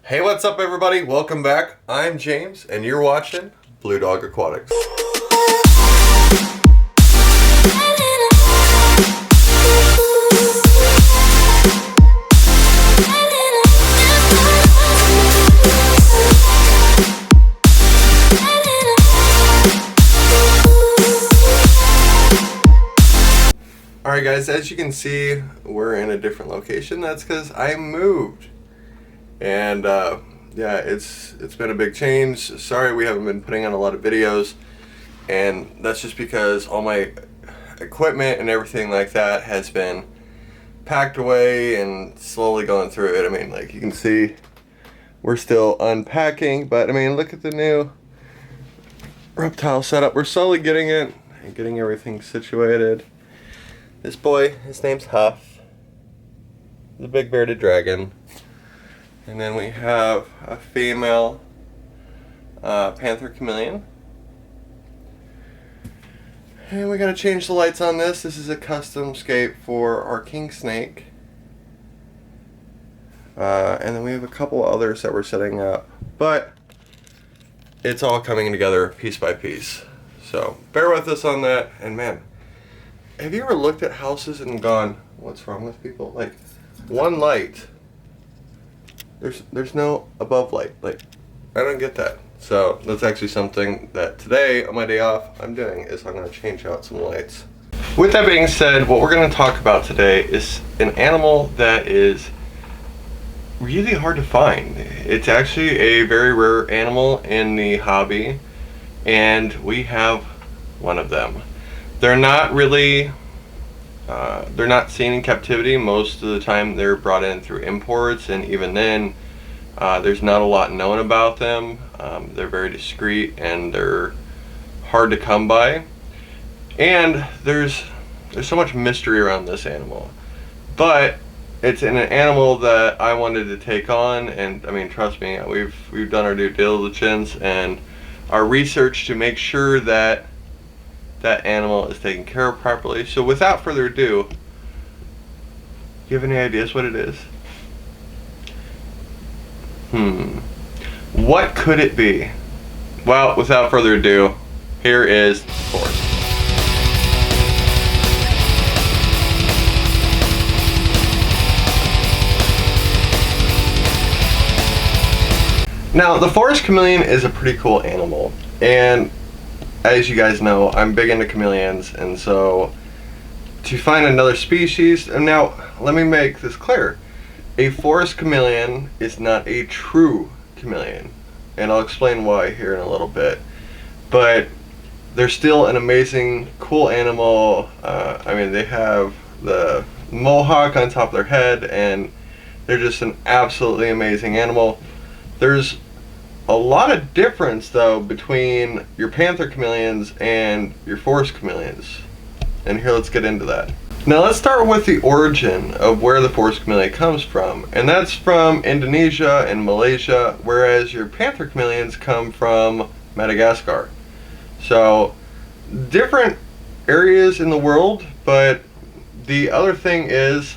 Hey, what's up everybody? Welcome back. I'm James and you're watching Blue Dog Aquatics. Alright guys, as you can see, we're in a different location. That's because I moved. And yeah, it's been a big change. Sorry we haven't been putting on a lot of videos, and that's just because all my equipment and everything like that has been packed away and slowly going through it. I mean, like you can see, we're still unpacking, but I mean, look at the new reptile setup. We're slowly getting it and getting everything situated. This boy, his name's Huff, the big bearded dragon. And then we have a female panther chameleon. And we gotta change the lights on this. This is a custom scape for our king snake. And then we have a couple others that we're setting up. But it's all coming together piece by piece. So bear with us on that. And man, have you ever looked at houses and gone, what's wrong with people? Like, one light. There's no above light. Like, I don't get that. So that's actually something that today on my day off I'm doing, is I'm going to change out some lights. With that being said, what we're going to talk about today is an animal that is really hard to find. It's actually a very rare animal in the hobby, and we have one of them. They're not really they're not seen in captivity. Most of the time they're brought in through imports, and even then there's not a lot known about them. They're very discreet and they're hard to come by, and there's so much mystery around this animal. But it's an animal that I wanted to take on, and I mean, trust me, we've done our due diligence and our research to make sure that that animal is taken care of properly. So without further ado, do you have any ideas what it is? What could it be? Well, without further ado, here is the forest. Now, the forest chameleon is a pretty cool animal, and as you guys know, I'm big into chameleons, and so to find another species, and now let me make this clear, a forest chameleon is not a true chameleon, and I'll explain why here in a little bit, but they're still an amazing, cool animal. I mean, they have the mohawk on top of their head, and they're just an absolutely amazing animal. There's a lot of difference though between your panther chameleons and your forest chameleons, and here, let's get into that. Now let's start with the origin of where the forest chameleon comes from, and that's from Indonesia and Malaysia, whereas your panther chameleons come from Madagascar. So different areas in the world, but the other thing is,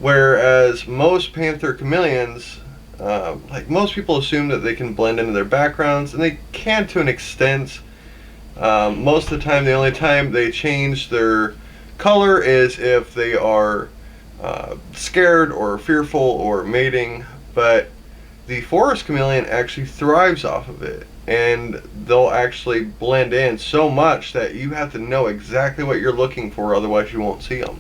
whereas most panther chameleons, like most people assume that they can blend into their backgrounds, and they can to an extent. Most of the time, the only time they change their color is if they are scared or fearful or mating, but the forest chameleon actually thrives off of it, and they'll actually blend in so much that you have to know exactly what you're looking for, otherwise you won't see them.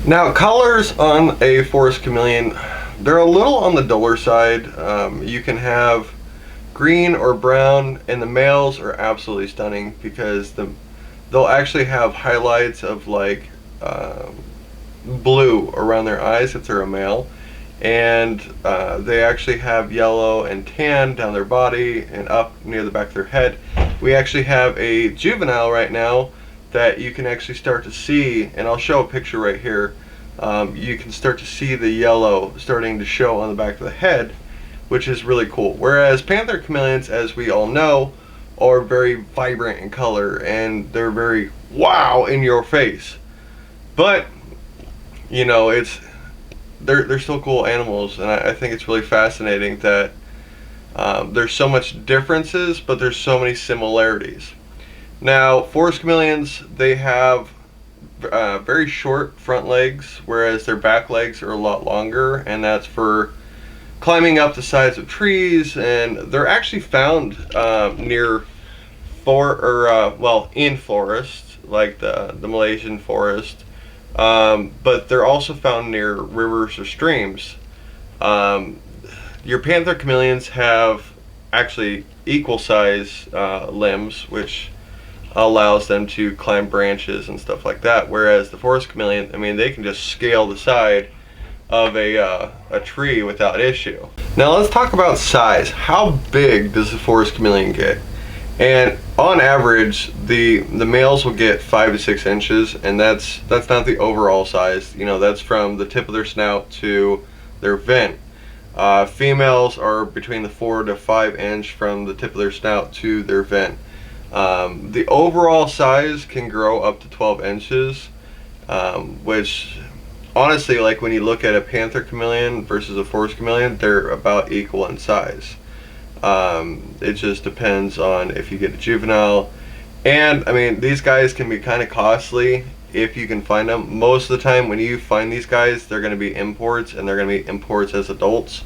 Now, colors on a forest chameleon, they're a little on the duller side. You can have green or brown, and the males are absolutely stunning because they'll actually have highlights of like blue around their eyes if they're a male, and they actually have yellow and tan down their body and up near the back of their head. We actually have a juvenile right now that you can actually start to see, and I'll show a picture right here. You can start to see the yellow starting to show on the back of the head, which is really cool. Whereas panther chameleons, as we all know, are very vibrant in color, and they're very wow in your face. But you know, they're still cool animals, and I think it's really fascinating that there's so much differences, but there's so many similarities. Now, forest chameleons, they have very short front legs, whereas their back legs are a lot longer, and that's for climbing up the sides of trees. And they're actually found near in forests, like the Malaysian forest, but they're also found near rivers or streams. Your panther chameleons have actually equal size limbs, which allows them to climb branches and stuff like that. Whereas the forest chameleon, I mean, they can just scale the side of a tree without issue. Now let's talk about size. How big does the forest chameleon get? And on average, the males will get 5 to 6 inches, and that's not the overall size. You know, that's from the tip of their snout to their vent. Females are between the 4 to 5 inch from the tip of their snout to their vent. The overall size can grow up to 12 inches, which honestly, like when you look at a panther chameleon versus a forest chameleon, they're about equal in size. It just depends on if you get a juvenile. And I mean, these guys can be kind of costly if you can find them. Most of the time when you find these guys, they're going to be imports, and they're going to be imports as adults.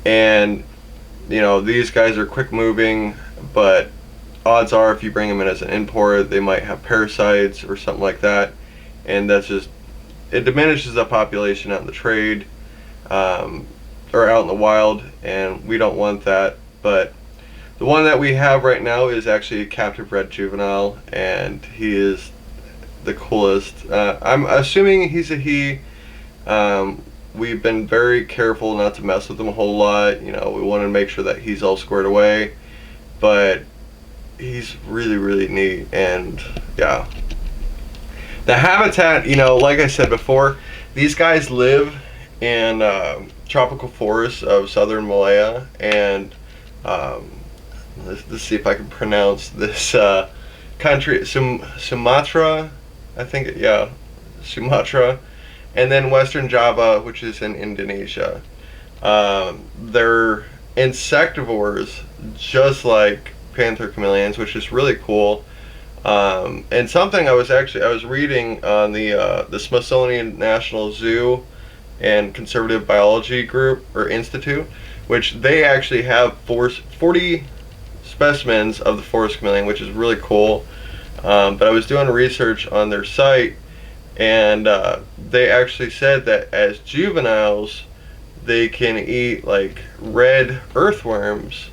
And you know, these guys are quick moving, but odds are if you bring them in as an import, they might have parasites or something like that, and that's just, it diminishes the population out in the trade, or out in the wild, and we don't want that. But the one that we have right now is actually a captive bred juvenile, and he is the coolest. I'm assuming he's a he. We've been very careful not to mess with him a whole lot. You know, we want to make sure that he's all squared away, but he's really, really neat. And yeah, the habitat, you know, like I said before, these guys live in tropical forests of southern Malaya, and let's see if I can pronounce this country. Sumatra, I think, yeah, Sumatra, and then Western Java, which is in Indonesia. They're insectivores, just like panther chameleons, which is really cool. And something I was reading on the Smithsonian National Zoo and Conservative Biology Group or Institute, which they actually have 40 specimens of the forest chameleon, which is really cool. But I was doing research on their site, and they actually said that as juveniles, they can eat like red earthworms,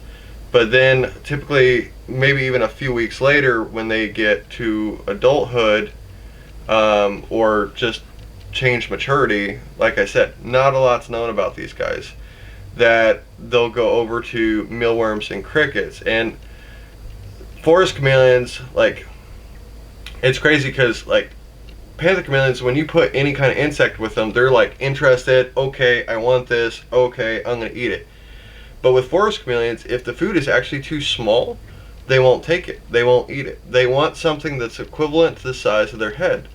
but then typically maybe even a few weeks later, when they get to adulthood, or just change maturity, like I said, not a lot's known about these guys, that they'll go over to mealworms and crickets. And forest chameleons, like, it's crazy because like panther chameleons, when you put any kind of insect with them, they're like interested. Okay, I want this. Okay, I'm gonna eat it. But with forest chameleons, if the food is actually too small, they won't take it. They won't eat it. They want something that's equivalent to the size of their head.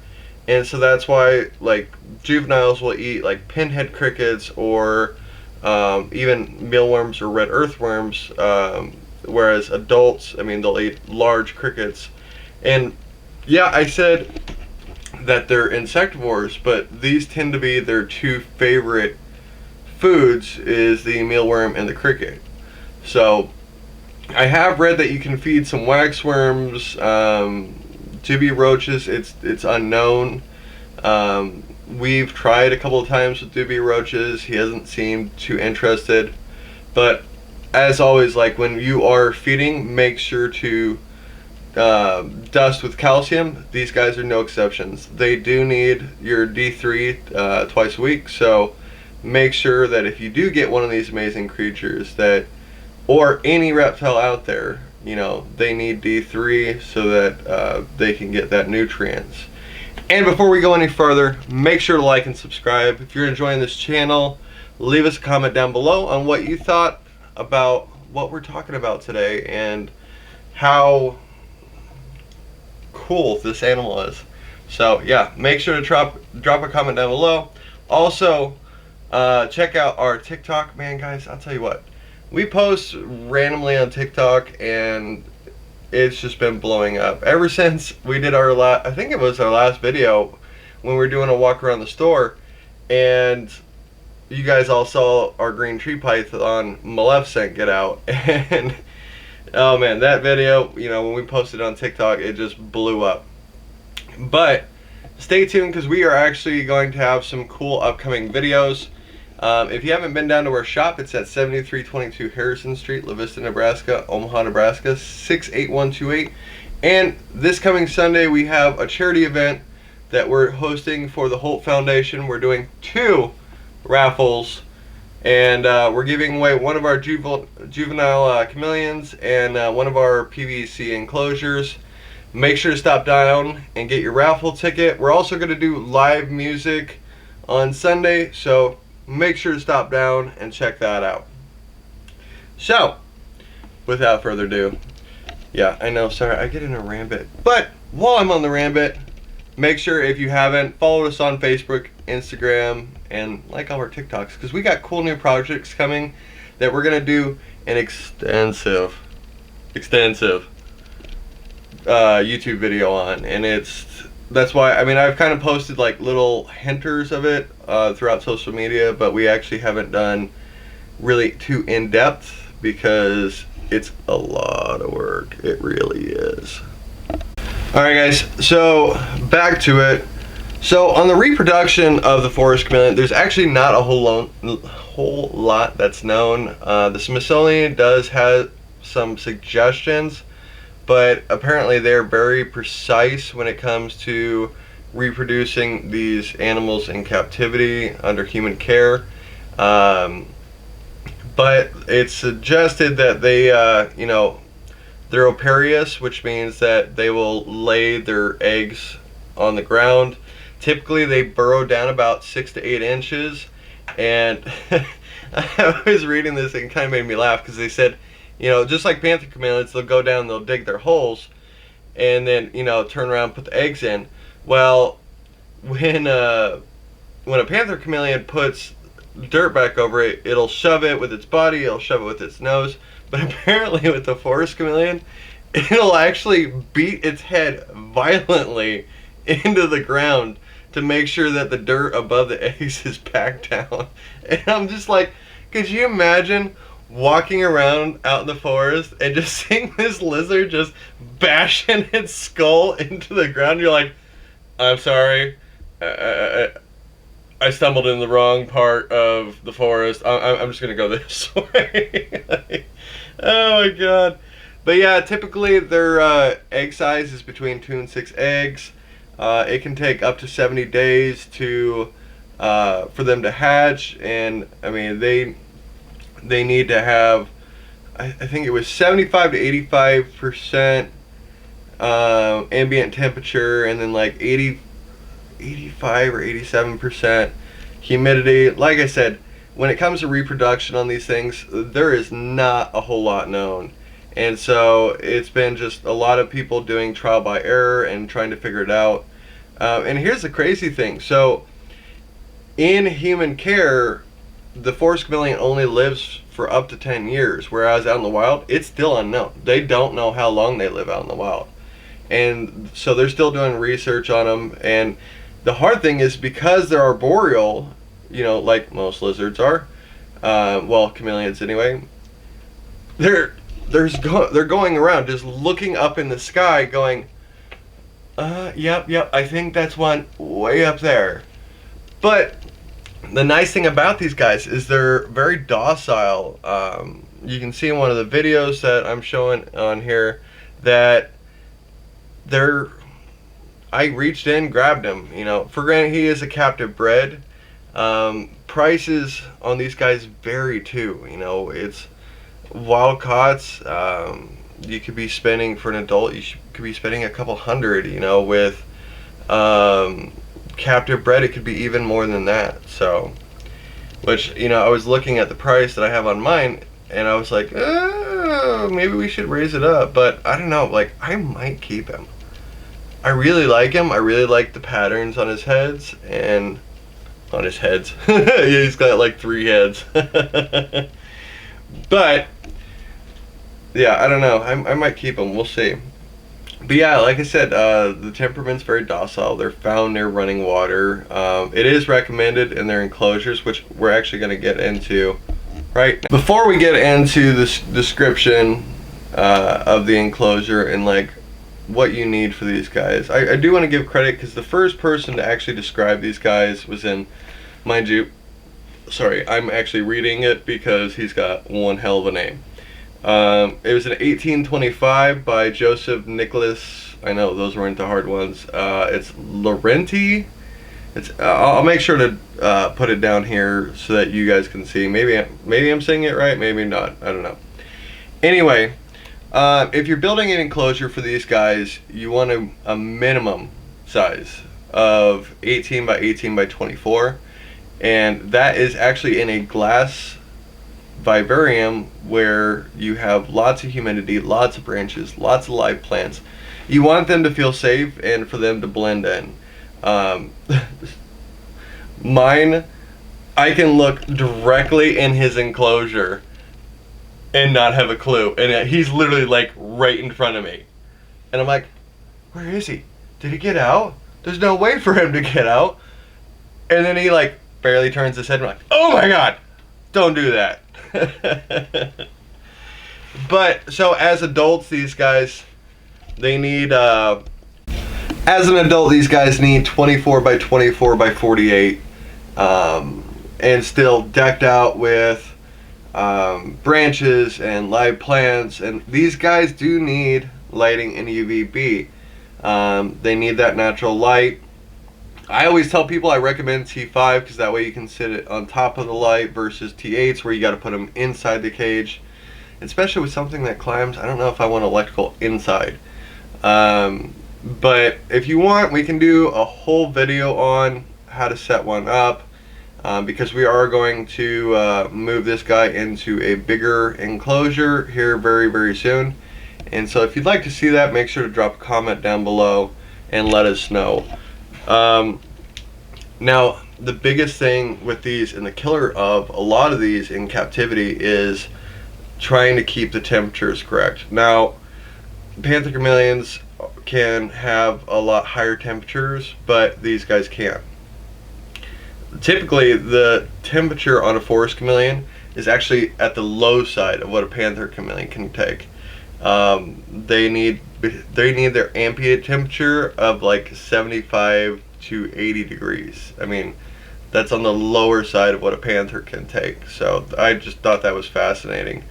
And so that's why like juveniles will eat like pinhead crickets, or even mealworms or red earthworms, whereas adults, I mean, they'll eat large crickets. And yeah, I said that they're insectivores, but these tend to be their two favorite foods, is the mealworm and the cricket. So I have read that you can feed some waxworms, dubia roaches. It's unknown. We've tried a couple of times with dubia roaches. He hasn't seemed too interested. But as always, like when you are feeding, make sure to dust with calcium. These guys are no exceptions. They do need your D3 twice a week. So make sure that if you do get one of these amazing creatures, that, or any reptile out there, you know, they need D3 so that they can get that nutrients. And before we go any further, make sure to like and subscribe. If you're enjoying this channel, leave us a comment down below on what you thought about what we're talking about today and how cool this animal is. So yeah, make sure to drop a comment down below. Also, Check out our TikTok. Man, guys, I'll tell you what. We post randomly on TikTok, and it's just been blowing up. Ever since we did our I think it was our last video when we were doing a walk around the store, and you guys all saw our green tree python Maleficent get out. And oh man, that video, you know, when we posted on TikTok, it just blew up. But stay tuned, because we are actually going to have some cool upcoming videos. If you haven't been down to our shop, it's at 7322 Harrison Street, La Vista, Nebraska, Omaha, Nebraska, 68128. And this coming Sunday, we have a charity event that we're hosting for the Holt Foundation. We're doing 2 raffles, and we're giving away one of our juvenile chameleons and one of our PVC enclosures. Make sure to stop down and get your raffle ticket. We're also going to do live music on Sunday, so make sure to stop down and check that out. So, without further ado, yeah, I know, sorry, I get in a rambit. But while I'm on the rambit, make sure, if you haven't, follow us on Facebook, Instagram, and like all our TikToks, because we got cool new projects coming that we're going to do an extensive YouTube video on. And that's why, I mean, I've kind of posted like little hinters of it throughout social media, but we actually haven't done really too in-depth, because it's a lot of work. It really is. Alright guys, so back to it. So on the reproduction of the forest chameleon, there's actually not a whole lot that's known. The Smithsonian does have some suggestions, but apparently they're very precise when it comes to reproducing these animals in captivity under human care. But it's suggested that they, you know, they're oparious, which means that they will lay their eggs on the ground. Typically they burrow down about 6 to 8 inches. And I was reading this and it kind of made me laugh, because they said, you know, just like panther chameleons, they'll go down, they'll dig their holes, and then, you know, turn around and put the eggs in. Well, when a panther chameleon puts dirt back over it, it'll shove it with its body, it'll shove it with its nose. But apparently with the forest chameleon, it'll actually beat its head violently into the ground to make sure that the dirt above the eggs is packed down. And I'm just like, could you imagine walking around out in the forest and just seeing this lizard just bashing its skull into the ground? You're like, I'm sorry, I stumbled in the wrong part of the forest. I'm just gonna go this way. Like, oh my god. But yeah, typically their egg size is between 2 and 6 eggs. It can take up to 70 days to for them to hatch, and I mean they need to have, I think it was 75 to 85% ambient temperature, and then like 85 or 87% humidity. Like I said, when it comes to reproduction on these things, there is not a whole lot known. And so it's been just a lot of people doing trial by error and trying to figure it out. And here's the crazy thing. So in human care, the forest chameleon only lives for up to 10 years, whereas out in the wild, it's still unknown. They don't know how long they live out in the wild. And so they're still doing research on them. And the hard thing is, because they're arboreal, you know, like most lizards are, well, chameleons anyway, they're going around just looking up in the sky going, yep, I think that's one way up there. But the nice thing about these guys is they're very docile. You can see in one of the videos that I'm showing on here that I reached in, grabbed him. You know, for granted, he is a captive bred. Prices on these guys vary too. You know, it's wild caughts. You could be spending, for an adult, could be spending a couple hundred. You know, with captive bred, it could be even more than that. So, which, you know, I was looking at the price that I have on mine, and I was like, maybe we should raise it up. But I don't know, like, I might keep him. I really like him. I really like the patterns on his heads, and on his heads. Yeah, he's got like 3 heads. But yeah, I don't know. I might keep them. We'll see. But yeah, like I said, the temperament's very docile. They're found near running water. It is recommended in their enclosures, which we're actually going to get into right now. Before we get into this description of the enclosure and like what you need for these guys, I do want to give credit because the first person to actually describe these guys was in, mind you, sorry, I'm actually reading it because he's got one hell of a name. It was in 1825 by Joseph Nicholas. I know those weren't the hard ones. It's Laurenti. I'll make sure to put it down here so that you guys can see. Maybe I'm saying it right, maybe not. I don't know. Anyway, if you're building an enclosure for these guys, you want a minimum size of 18 by 18 by 24, and that is actually in a glass vivarium where you have lots of humidity, lots of branches, lots of live plants. You want them to feel safe and for them to blend in. Mine, I can look directly in his enclosure and not have a clue, and he's literally like right in front of me, and I'm like, where is he? Did he get out? There's no way for him to get out. And then he like barely turns his head and I'm like, oh my god, don't do that. But so as adults, these guys, they need as an adult, these guys need 24 by 24 by 48 and still decked out with branches and live plants, and these guys do need lighting and UVB. They need that natural light. I always tell people I recommend T5 because that way you can sit it on top of the light versus T8s where you got to put them inside the cage, especially with something that climbs. I don't know if I want electrical inside, but if you want, we can do a whole video on how to set one up, because we are going to move this guy into a bigger enclosure here very, very soon. And so if you'd like to see that, make sure to drop a comment down below and let us know. Now, the biggest thing with these and the killer of a lot of these in captivity is trying to keep the temperatures correct. Now, panther chameleons can have a lot higher temperatures, but these guys can't. Typically, the temperature on a forest chameleon is actually at the low side of what a panther chameleon can take. They need their ambient temperature of like 75 to 80 degrees. I mean, that's on the lower side of what a panther can take. So I just thought that was fascinating.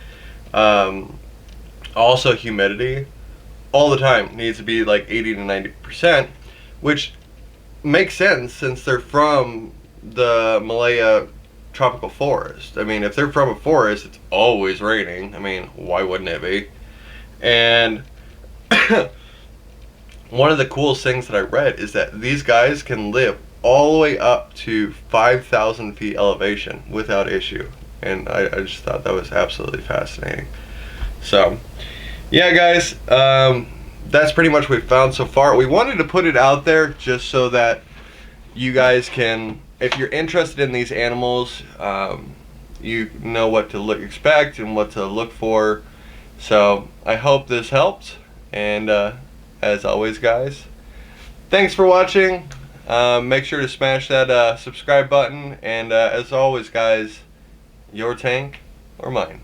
Also, humidity all the time needs to be like 80 to 90%, which makes sense since they're from the Malaya tropical forest. I mean, if they're from a forest, it's always raining. I mean, why wouldn't it be? And one of the coolest things that I read is that these guys can live all the way up to 5,000 feet elevation without issue. And I just thought that was absolutely fascinating. So, yeah, guys, that's pretty much what we found so far. We wanted to put it out there just so that you guys can, if you're interested in these animals, you know what to expect and what to look for. So I hope this helped, and as always, guys, thanks for watching. Make sure to smash that subscribe button, and as always, guys, your tank or mine.